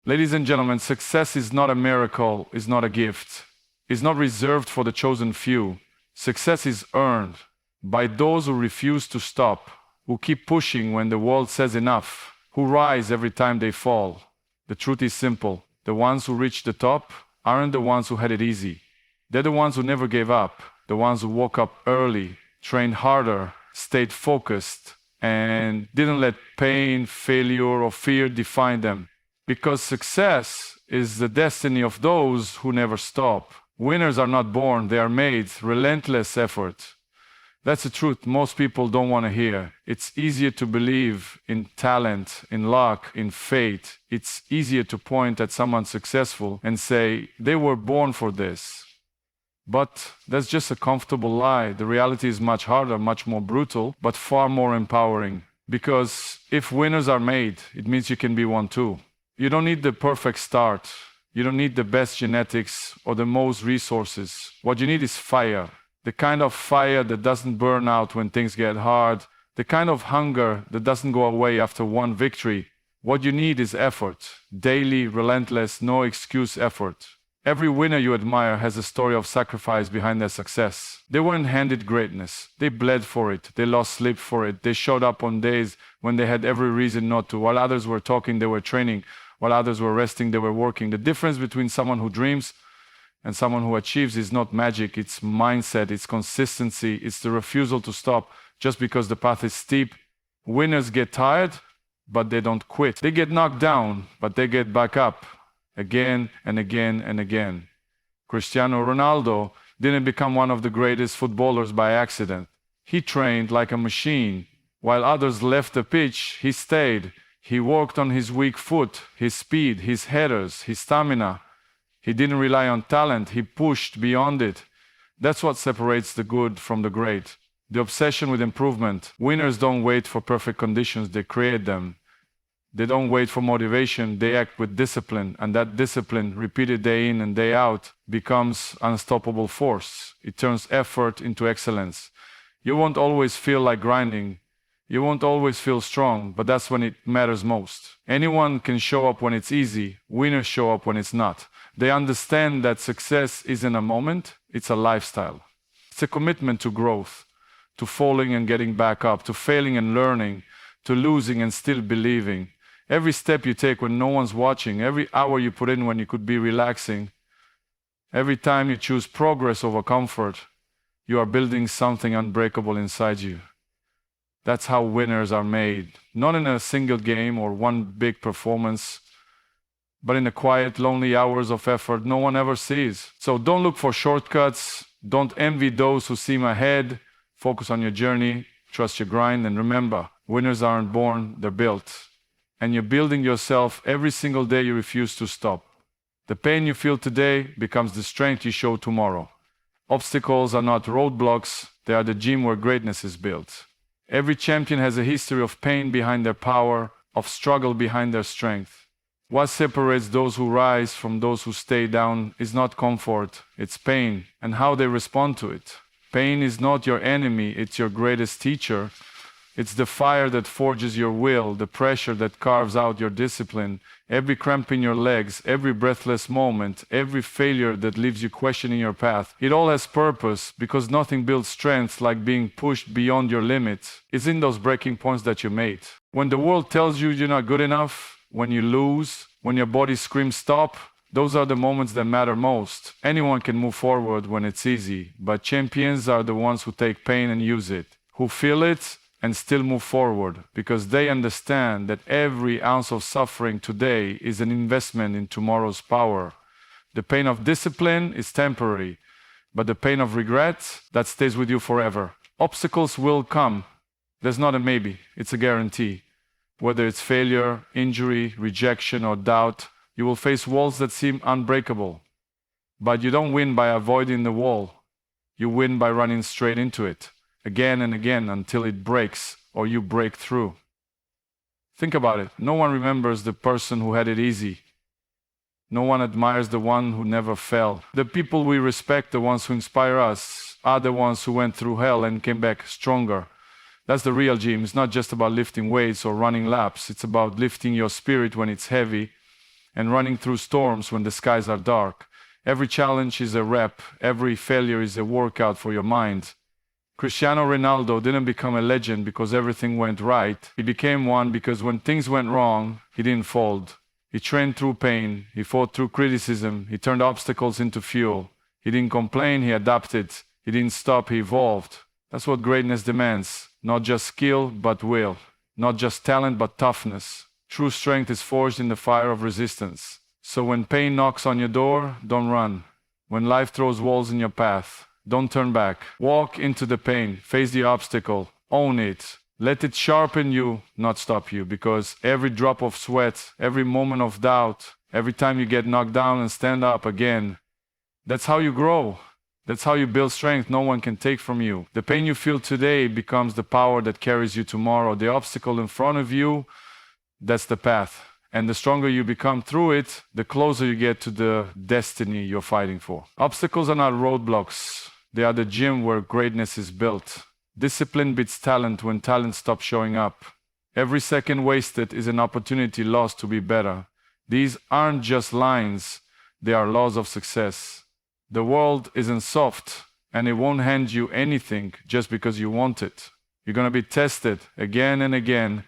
Ladies and gentlemen, success is not a miracle, is not a gift, is not reserved for the chosen few. Success is earned by those who refuse to stop, who keep pushing when the world says enough, who rise every time they fall. The truth is simple. The ones who reach the top aren't the ones who had it easy. They're the ones who never gave up, the ones who woke up early, trained harder, stayed focused, and didn't let pain, failure, or fear define them. Because success is the destiny of those who never stop. Winners are not born, they are made. Relentless effort. That's the truth most people don't want to hear. It's easier to believe in talent, in luck, in fate. It's easier to point at someone successful and say, they were born for this. But that's just a comfortable lie. The reality is much harder, much more brutal, but far more empowering. Because if winners are made, it means you can be one too. You don't need the perfect start. You don't need the best genetics or the most resources. What you need is fire. The kind of fire that doesn't burn out when things get hard. The kind of hunger that doesn't go away after one victory. What you need is effort. Daily, relentless, no excuse effort. Every winner you admire has a story of sacrifice behind their success. They weren't handed greatness. They bled for it. They lost sleep for it. They showed up on days when they had every reason not to. While others were talking, they were training. While others were resting, they were working. The difference between someone who dreams and someone who achieves is not magic. It's mindset. It's consistency. It's the refusal to stop just because the path is steep. Winners get tired, but they don't quit. They get knocked down, but they get back up. Again and again and again. Cristiano Ronaldo didn't become one of the greatest footballers by accident. He trained like a machine. While others left the pitch, he stayed. He worked on his weak foot, his speed, his headers, his stamina. He didn't rely on talent, he pushed beyond it. That's what separates the good from the great. The obsession with improvement. Winners don't wait for perfect conditions, they create them. They don't wait for motivation, they act with discipline, and that discipline, repeated day in and day out, becomes unstoppable force. It turns effort into excellence. You won't always feel like grinding. You won't always feel strong, but that's when it matters most. Anyone can show up when it's easy. Winners show up when it's not. They understand that success isn't a moment, it's a lifestyle. It's a commitment to growth, to falling and getting back up, to failing and learning, to losing and still believing. Every step you take when no one's watching, every hour you put in when you could be relaxing, every time you choose progress over comfort, you are building something unbreakable inside you. That's how winners are made. Not in a single game or one big performance, but in the quiet, lonely hours of effort no one ever sees. So don't look for shortcuts. Don't envy those who seem ahead. Focus on your journey, trust your grind, and remember, winners aren't born, they're built. And you're building yourself every single day you refuse to stop. The pain you feel today becomes the strength you show tomorrow. Obstacles are not roadblocks, they are the gym where greatness is built. Every champion has a history of pain behind their power, of struggle behind their strength. What separates those who rise from those who stay down is not comfort, it's pain and how they respond to it. Pain is not your enemy, it's your greatest teacher. It's the fire that forges your will, the pressure that carves out your discipline, every cramp in your legs, every breathless moment, every failure that leaves you questioning your path. It all has purpose because nothing builds strength like being pushed beyond your limits. It's in those breaking points that you made. When the world tells you you're not good enough, when you lose, when your body screams stop, those are the moments that matter most. Anyone can move forward when it's easy, but champions are the ones who take pain and use it, who feel it and still move forward, because they understand that every ounce of suffering today is an investment in tomorrow's power. The pain of discipline is temporary, but the pain of regret, that stays with you forever. Obstacles will come. There's not a maybe, it's a guarantee. Whether it's failure, injury, rejection, or doubt, you will face walls that seem unbreakable. But you don't win by avoiding the wall. You win by running straight into it, again and again until it breaks or you break through. Think about it. No one remembers the person who had it easy. No one admires the one who never fell. The people we respect, the ones who inspire us, are the ones who went through hell and came back stronger. That's the real gym. It's not just about lifting weights or running laps. It's about lifting your spirit when it's heavy and running through storms when the skies are dark. Every challenge is a rep, every failure is a workout for your mind. Cristiano Ronaldo didn't become a legend because everything went right. He became one because when things went wrong, he didn't fold. He trained through pain, he fought through criticism, he turned obstacles into fuel. He didn't complain, he adapted. He didn't stop, he evolved. That's what greatness demands. Not just skill, but will. Not just talent, but toughness. True strength is forged in the fire of resistance. So when pain knocks on your door, don't run. When life throws walls in your path, don't turn back. Walk into the pain, face the obstacle, own it. Let it sharpen you, not stop you, because every drop of sweat, every moment of doubt, every time you get knocked down and stand up again, that's how you grow. That's how you build strength no one can take from you. The pain you feel today becomes the power that carries you tomorrow. The obstacle in front of you, that's the path. And the stronger you become through it, the closer you get to the destiny you're fighting for. Obstacles are not roadblocks. They are the gym where greatness is built. Discipline beats talent when talent stops showing up. Every second wasted is an opportunity lost to be better. These aren't just lines, they are laws of success. The world isn't soft, and it won't hand you anything just because you want it. You're going to be tested again and again.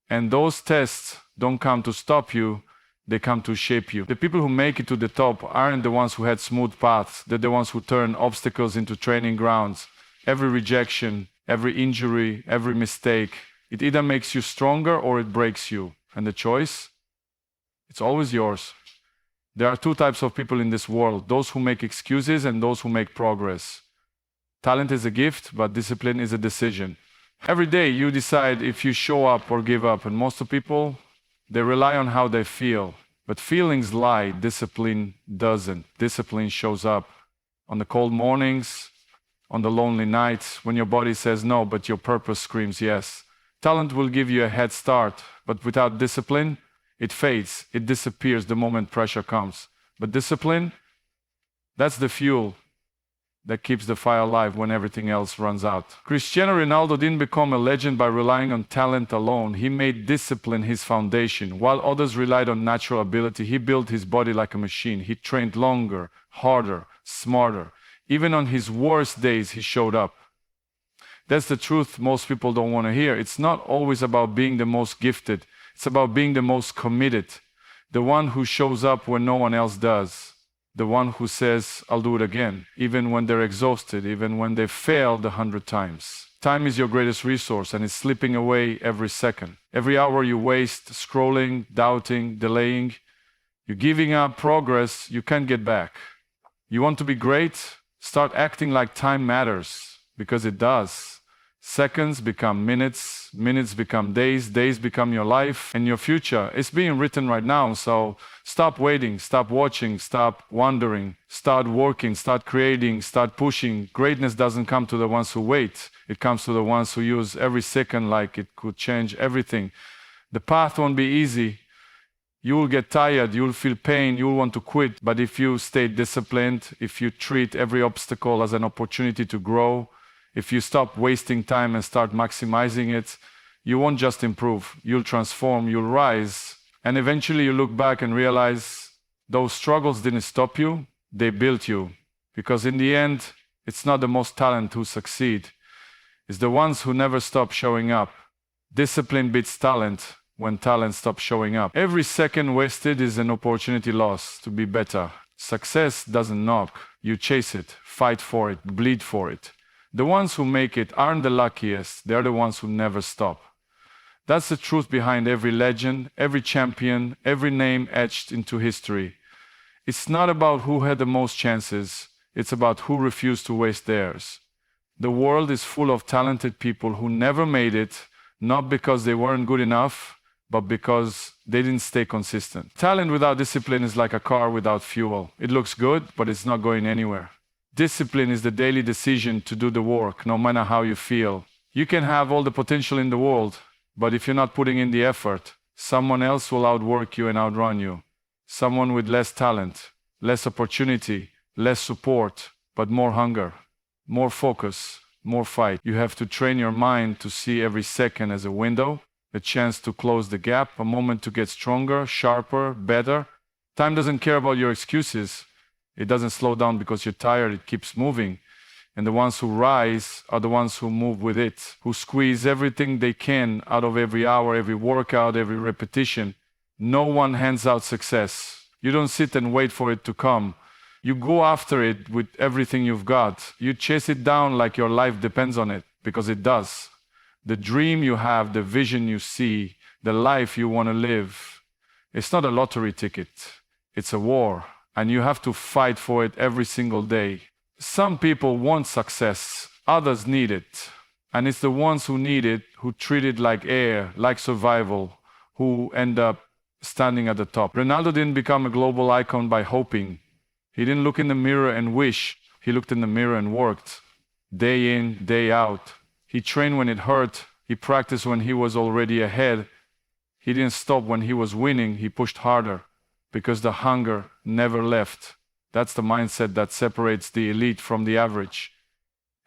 And those tests don't come to stop you, they come to shape you. The people who make it to the top aren't the ones who had smooth paths, they're the ones who turn obstacles into training grounds. Every rejection, every injury, every mistake, it either makes you stronger or it breaks you. And the choice? It's always yours. There are two types of people in this world, those who make excuses and those who make progress. Talent is a gift, but discipline is a decision. Every day you decide if you show up or give up, and most of people, they rely on how they feel. But feelings lie, discipline doesn't. Discipline shows up on the cold mornings, on the lonely nights, when your body says no, but your purpose screams yes. Talent will give you a head start, but without discipline, it fades, it disappears the moment pressure comes. But discipline, that's the fuel that keeps the fire alive when everything else runs out. Cristiano Ronaldo didn't become a legend by relying on talent alone. He made discipline his foundation. While others relied on natural ability, he built his body like a machine. He trained longer, harder, smarter. Even on his worst days, he showed up. That's the truth most people don't want to hear. It's not always about being the most gifted. It's about being the most committed. The one who shows up when no one else does. The one who says, I'll do it again, even when they're exhausted, even when they've failed 100 times. Time is your greatest resource, and it's slipping away every second. Every hour you waste scrolling, doubting, delaying, you're giving up progress you can't get back. You want to be great? Start acting like time matters, because it does. Seconds become minutes, minutes become days, days become your life and your future. It's being written right now, so stop waiting, stop watching, stop wondering, start working, start creating, start pushing. Greatness doesn't come to the ones who wait. It comes to the ones who use every second like it could change everything. The path won't be easy. You will get tired, you will feel pain, you will want to quit. But if you stay disciplined, if you treat every obstacle as an opportunity to grow, if you stop wasting time and start maximizing it, you won't just improve. You'll transform, you'll rise. And eventually you look back and realize those struggles didn't stop you, they built you. Because in the end, it's not the most talented who succeed. It's the ones who never stop showing up. Discipline beats talent when talent stops showing up. Every second wasted is an opportunity lost to be better. Success doesn't knock. You chase it, fight for it, bleed for it. The ones who make it aren't the luckiest, they're the ones who never stop. That's the truth behind every legend, every champion, every name etched into history. It's not about who had the most chances, it's about who refused to waste theirs. The world is full of talented people who never made it, not because they weren't good enough, but because they didn't stay consistent. Talent without discipline is like a car without fuel. It looks good, but it's not going anywhere. Discipline is the daily decision to do the work, no matter how you feel. You can have all the potential in the world, but if you're not putting in the effort, someone else will outwork you and outrun you. Someone with less talent, less opportunity, less support, but more hunger, more focus, more fight. You have to train your mind to see every second as a window, a chance to close the gap, a moment to get stronger, sharper, better. Time doesn't care about your excuses. It doesn't slow down because you're tired, it keeps moving. And the ones who rise are the ones who move with it, who squeeze everything they can out of every hour, every workout, every repetition. No one hands out success. You don't sit and wait for it to come. You go after it with everything you've got. You chase it down like your life depends on it, because it does. The dream you have, the vision you see, the life you want to live, it's not a lottery ticket. It's a war, and you have to fight for it every single day. Some people want success, others need it. And it's the ones who need it, who treat it like air, like survival, who end up standing at the top. Ronaldo didn't become a global icon by hoping. He didn't look in the mirror and wish. He looked in the mirror and worked. Day in, day out. He trained when it hurt. He practiced when he was already ahead. He didn't stop when he was winning. He pushed harder because the hunger never left. That's the mindset that separates the elite from the average.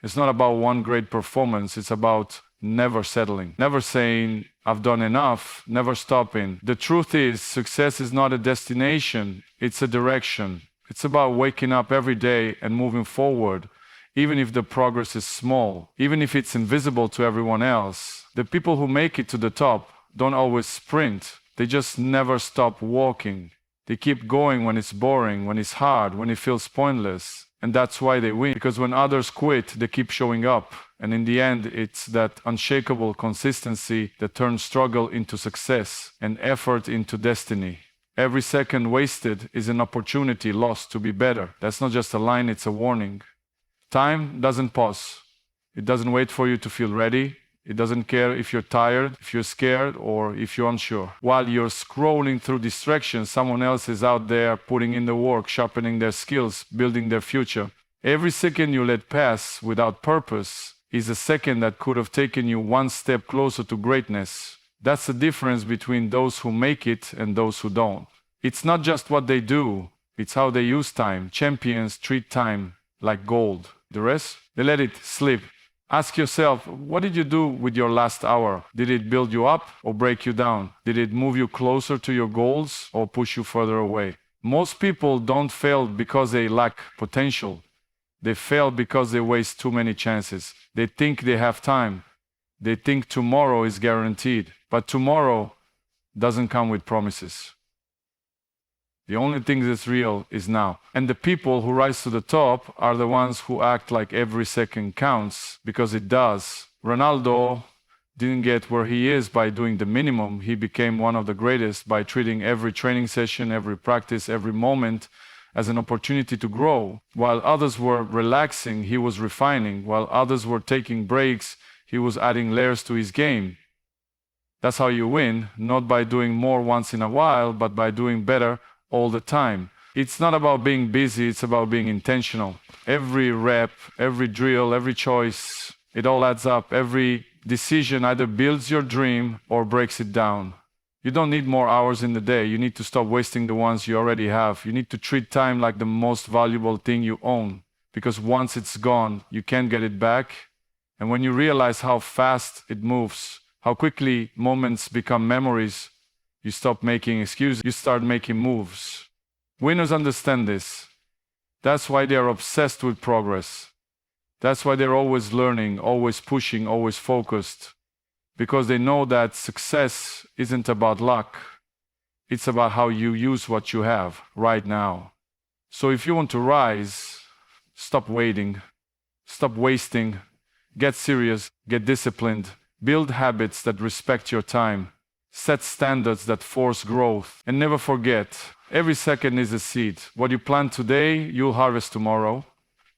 It's not about one great performance. It's about never settling, never saying, I've done enough, never stopping. The truth is, success is not a destination. It's a direction. It's about waking up every day and moving forward, even if the progress is small, even if it's invisible to everyone else. The people who make it to the top don't always sprint. They just never stop walking. They keep going when it's boring, when it's hard, when it feels pointless. And that's why they win. Because when others quit, they keep showing up. And in the end, it's that unshakable consistency that turns struggle into success and effort into destiny. Every second wasted is an opportunity lost to be better. That's not just a line, it's a warning. Time doesn't pause. It doesn't wait for you to feel ready. It doesn't care if you're tired, if you're scared, or if you're unsure. While you're scrolling through distractions, someone else is out there putting in the work, sharpening their skills, building their future. Every second you let pass without purpose is a second that could have taken you one step closer to greatness. That's the difference between those who make it and those who don't. It's not just what they do, it's how they use time. Champions treat time like gold. The rest, they let it slip. Ask yourself, what did you do with your last hour? Did it build you up or break you down? Did it move you closer to your goals or push you further away? Most people don't fail because they lack potential. They fail because they waste too many chances. They think they have time. They think tomorrow is guaranteed. But tomorrow doesn't come with promises. The only thing that's real is now. And the people who rise to the top are the ones who act like every second counts, because it does. Ronaldo didn't get where he is by doing the minimum. He became one of the greatest by treating every training session, every practice, every moment as an opportunity to grow. While others were relaxing, he was refining. While others were taking breaks, he was adding layers to his game. That's how you win, not by doing more once in a while, but by doing better all the time. It's not about being busy, it's about being intentional. Every rep, every drill, every choice, it all adds up. Every decision either builds your dream or breaks it down. You don't need more hours in the day. You need to stop wasting the ones you already have. You need to treat time like the most valuable thing you own, because once it's gone, you can't get it back. And when you realize how fast it moves, how quickly moments become memories, you stop making excuses, you start making moves. Winners understand this. That's why they are obsessed with progress. That's why they're always learning, always pushing, always focused. Because they know that success isn't about luck. It's about how you use what you have right now. So if you want to rise, stop waiting, stop wasting, get serious, get disciplined, build habits that respect your time. Set standards that force growth. And never forget, every second is a seed. What you plant today, you'll harvest tomorrow.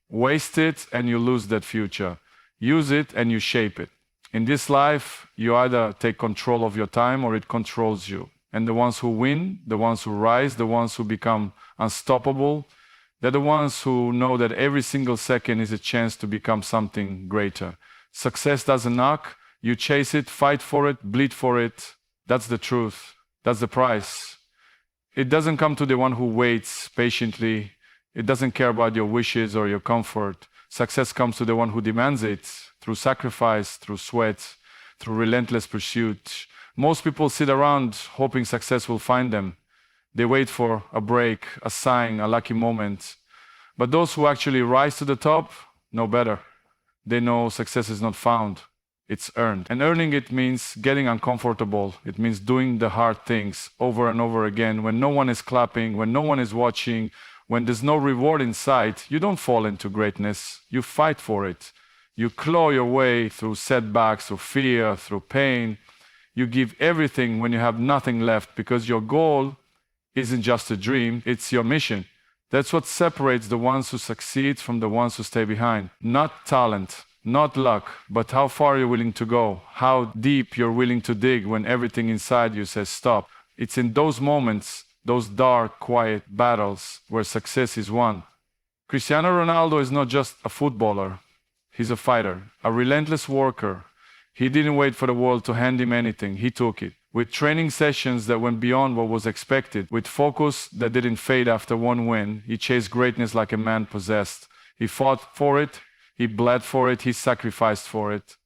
Waste it and you lose that future. Use it and you shape it. In this life, you either take control of your time or it controls you. And the ones who win, the ones who rise, the ones who become unstoppable, they're the ones who know that every single second is a chance to become something greater. Success doesn't knock. You chase it, fight for it, bleed for it. That's the truth. That's the price. It doesn't come to the one who waits patiently. It doesn't care about your wishes or your comfort. Success comes to the one who demands it through sacrifice, through sweat, through relentless pursuit. Most people sit around hoping success will find them. They wait for a break, a sign, a lucky moment. But those who actually rise to the top know better. They know success is not found, it's earned. And earning it means getting uncomfortable. It means doing the hard things over and over again when no one is clapping, when no one is watching, when there's no reward in sight. You don't fall into greatness, you fight for it. You claw your way through setbacks, through fear, through pain. You give everything when you have nothing left, because your goal isn't just a dream, it's your mission. That's what separates the ones who succeed from the ones who stay behind. Not talent, not luck, but how far you're willing to go, how deep you're willing to dig when everything inside you says stop. It's in those moments, those dark, quiet battles, where success is won. Cristiano Ronaldo is not just a footballer. He's a fighter, a relentless worker. He didn't wait for the world to hand him anything, he took it. With training sessions that went beyond what was expected, with focus that didn't fade after one win, he chased greatness like a man possessed. He fought for it, he bled for it, he sacrificed for it.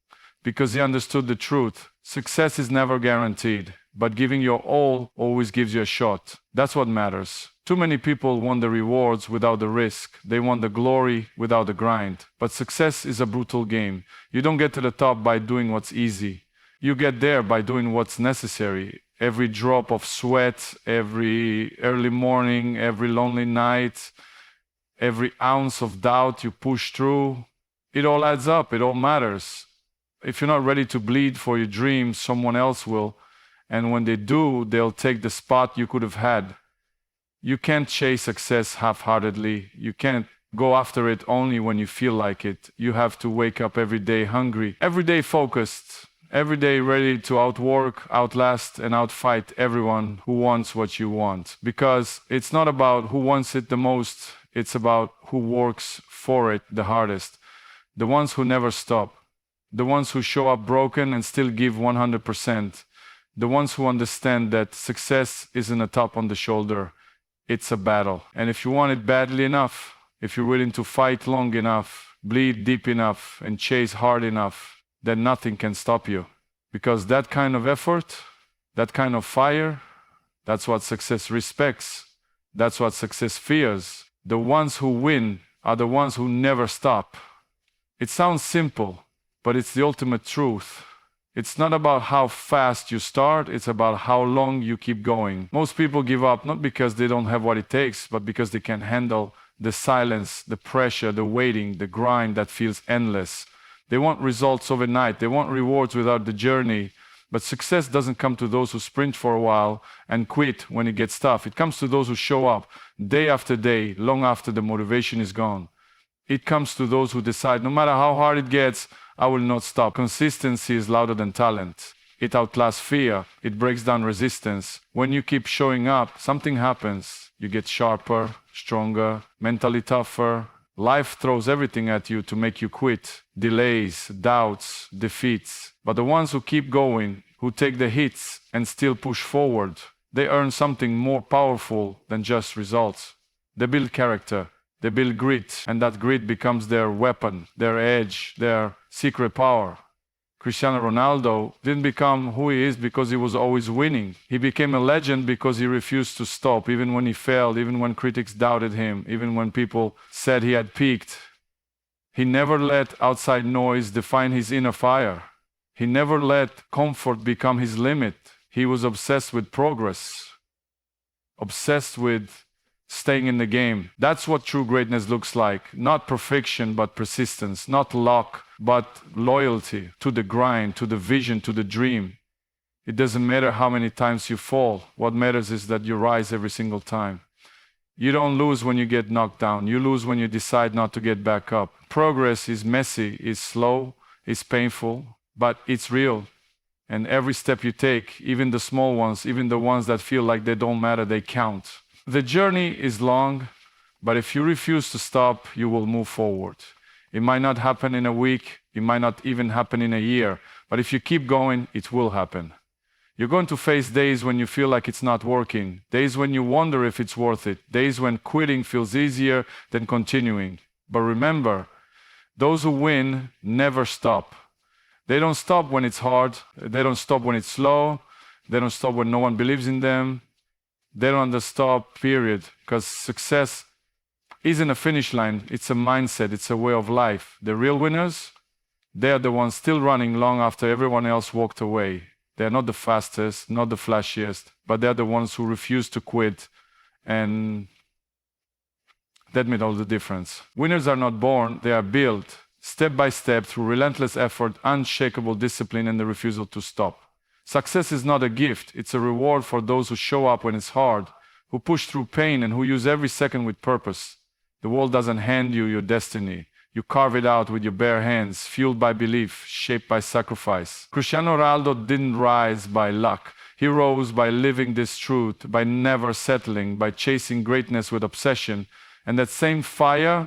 Because he understood the truth. Success is never guaranteed, but giving your all always gives you a shot. That's what matters. Too many people want the rewards without the risk. They want the glory without the grind. But success is a brutal game. You don't get to the top by doing what's easy. You get there by doing what's necessary. Every drop of sweat, every early morning, every lonely night, every ounce of doubt you push through, it all adds up, it all matters. If you're not ready to bleed for your dreams, someone else will. And when they do, they'll take the spot you could have had. You can't chase success half-heartedly. You can't go after it only when you feel like it. You have to wake up every day hungry, every day focused, every day ready to outwork, outlast, and outfight everyone who wants what you want. Because it's not about who wants it the most, it's about who works for it the hardest. The ones who never stop. The ones who show up broken and still give 100%. The ones who understand that success isn't a tap on the shoulder. It's a battle. And if you want it badly enough, if you're willing to fight long enough, bleed deep enough, and chase hard enough, then nothing can stop you. Because that kind of effort, that kind of fire, that's what success respects. That's what success fears. The ones who win are the ones who never stop. It sounds simple, but it's the ultimate truth. It's not about how fast you start, it's about how long you keep going. Most people give up not because they don't have what it takes, but because they can't handle the silence, the pressure, the waiting, the grind that feels endless. They want results overnight, they want rewards without the journey. But success doesn't come to those who sprint for a while and quit when it gets tough. It comes to those who show up day after day, long after the motivation is gone. It comes to those who decide, no matter how hard it gets, I will not stop. Consistency is louder than talent. It outlasts fear. It breaks down resistance. When you keep showing up, something happens. You get sharper, stronger, mentally tougher. Life throws everything at you to make you quit. Delays, doubts, defeats. But the ones who keep going, who take the hits and still push forward, they earn something more powerful than just results. They build character. They build grit, and that grit becomes their weapon, their edge, their secret power. Cristiano Ronaldo didn't become who he is because he was always winning. He became a legend because he refused to stop, even when he failed, even when critics doubted him, even when people said he had peaked. He never let outside noise define his inner fire. He never let comfort become his limit. He was obsessed with progress, obsessed with staying in the game. That's what true greatness looks like. Not perfection, but persistence. Not luck, but loyalty to the grind, to the vision, to the dream. It doesn't matter how many times you fall. What matters is that you rise every single time. You don't lose when you get knocked down. You lose when you decide not to get back up. Progress is messy, is slow, is painful, but it's real. And every step you take, even the small ones, even the ones that feel like they don't matter, they count. The journey is long, but if you refuse to stop, you will move forward. It might not happen in a week, it might not even happen in a year, but if you keep going, it will happen. You're going to face days when you feel like it's not working, days when you wonder if it's worth it, days when quitting feels easier than continuing. But remember, those who win never stop. They don't stop when it's hard, they don't stop when it's slow, They don't stop when no one believes in them. They don't stop, period. Because success isn't a finish line, it's a mindset, it's a way of life. The real winners, they are the ones still running long after everyone else walked away. They are not the fastest, not the flashiest, but they are the ones who refuse to quit. And that made all the difference. Winners are not born, they are built, step by step, through relentless effort, unshakable discipline, and the refusal to stop. Success is not a gift, it's a reward for those who show up when it's hard, who push through pain, and who use every second with purpose. The world doesn't hand you your destiny. You carve it out with your bare hands, fueled by belief, shaped by sacrifice. Cristiano Ronaldo didn't rise by luck. He rose by living this truth, by never settling, by chasing greatness with obsession. And that same fire,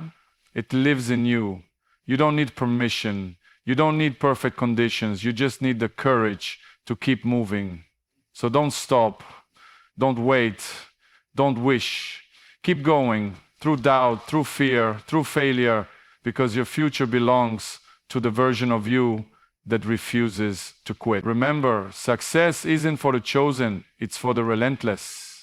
it lives in you. You don't need permission. You don't need perfect conditions. You just need the courage to keep moving. So don't stop. Don't wait. Don't wish. Keep going. Through doubt, through fear, through failure, because your future belongs to the version of you that refuses to quit. Remember, success isn't for the chosen, it's for the relentless.